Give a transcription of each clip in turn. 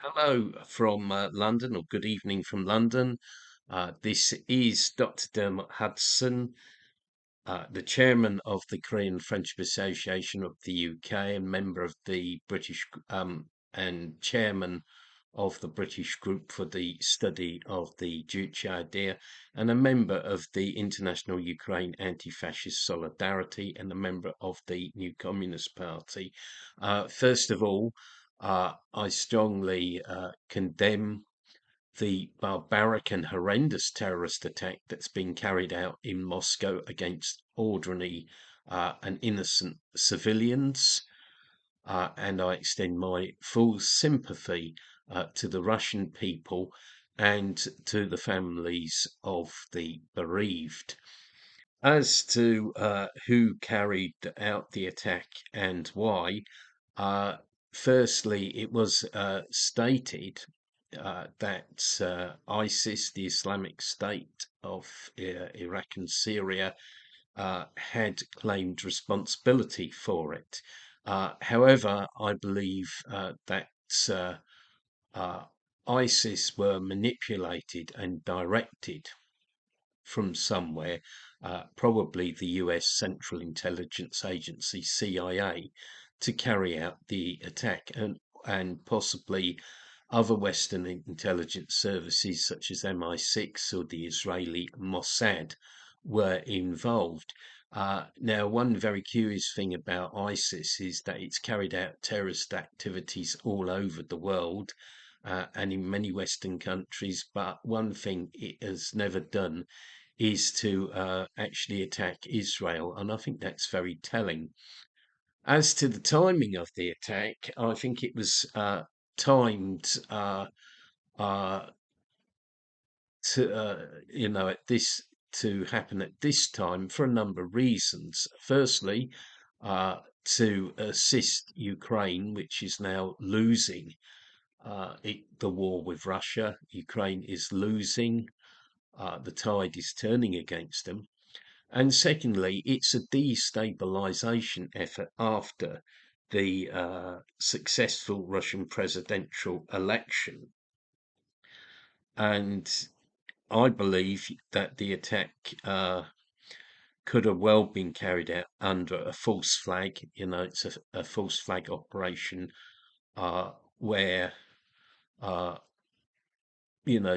Hello from London, or good evening from London. This is Dr. Dermot Hudson, the chairman of the Korean Friendship Association of the UK and member of the and chairman of the British Group for the Study of the Juche Idea, and a member of the International Ukraine Anti-Fascist Solidarity, and a member of the New Communist Party. First of all, I strongly condemn the barbaric and horrendous terrorist attack that's been carried out in Moscow against ordinary and innocent civilians. And I extend my full sympathy to the Russian people and to the families of the bereaved. As to who carried out the attack and why, uh, firstly, it was stated that ISIS, the Islamic State of Iraq and Syria, had claimed responsibility for it. However, I believe that uh, ISIS were manipulated and directed from somewhere, probably the US Central Intelligence Agency, CIA, to carry out the attack, and possibly other Western intelligence services such as MI6 or the Israeli Mossad were involved. Now, one very curious thing about ISIS is that it's carried out terrorist activities all over the world and in many Western countries, but one thing it has never done is to actually attack Israel, and I think that's very telling. As to the timing of the attack, I think it was timed uh, to at this to happen at this time for a number of reasons. Firstly, to assist Ukraine, which is now losing the war with Russia. Ukraine is losing. The tide is turning against them. And secondly, it's a destabilization effort after the successful Russian presidential election. And I believe that the attack could have well been carried out under a false flag. It's a false flag operation where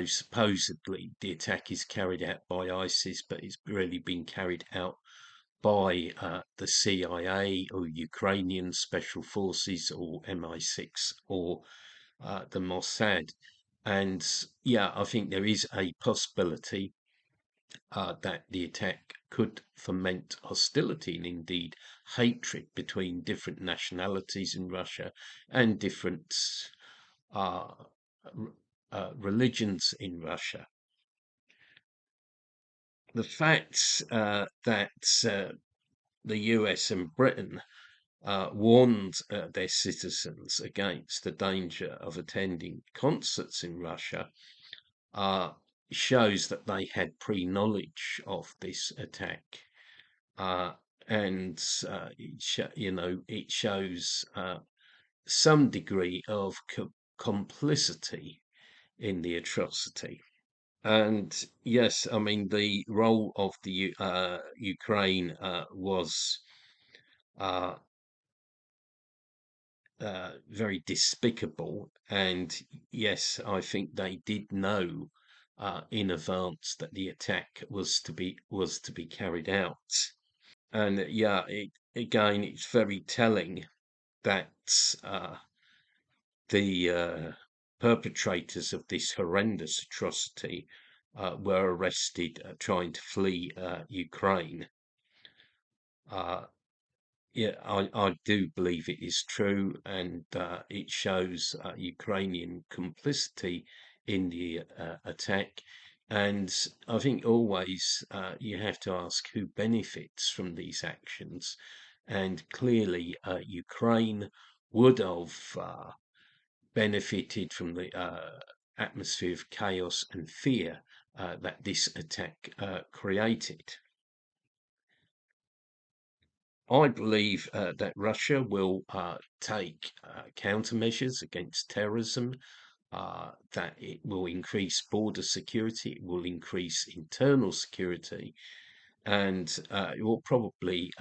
supposedly the attack is carried out by ISIS, but it's really been carried out by the CIA or Ukrainian Special Forces or MI6 or the Mossad. And yeah, I think there is a possibility that the attack could foment hostility and indeed hatred between different nationalities in Russia and different uh, religions in Russia. The fact that the US and Britain warned their citizens against the danger of attending concerts in Russia uh, shows that they had pre-knowledge of this attack, uh, and it shows some degree of complicity in the atrocity. And yes, I mean the role of the Ukraine was uh, very despicable. And yes, I think they did know in advance that the attack was to be carried out. And yeah, again, it's very telling that the perpetrators of this horrendous atrocity were arrested trying to flee Ukraine. Uh, Yeah, I do believe it is true, and it shows Ukrainian complicity in the attack. And I think always you have to ask who benefits from these actions. And clearly, Ukraine would have benefited from the atmosphere of chaos and fear that this attack created. I believe that Russia will take countermeasures against terrorism. that it will increase border security, it will increase internal security, and it will probably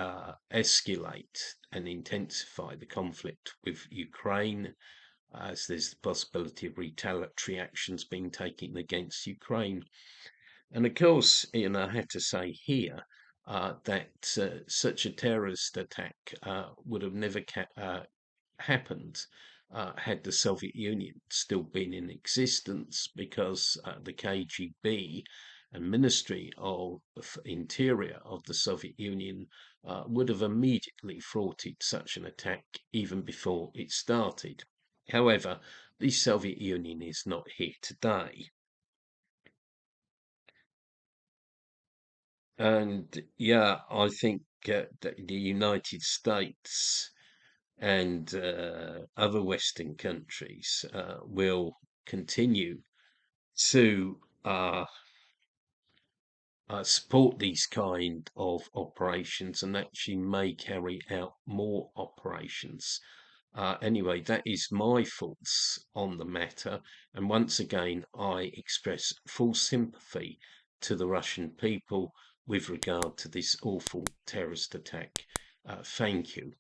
escalate and intensify the conflict with Ukraine, as there's the possibility of retaliatory actions being taken against Ukraine. And of course, I have to say here that such a terrorist attack would have never happened had the Soviet Union still been in existence, because the KGB and Ministry of Interior of the Soviet Union would have immediately thwarted such an attack even before it started. However, the Soviet Union is not here today. And yeah, I think that the United States and other Western countries will continue to support these kind of operations, and actually may carry out more operations. Anyway, that is my thoughts on the matter. And once again, I express full sympathy to the Russian people with regard to this awful terrorist attack. Thank you.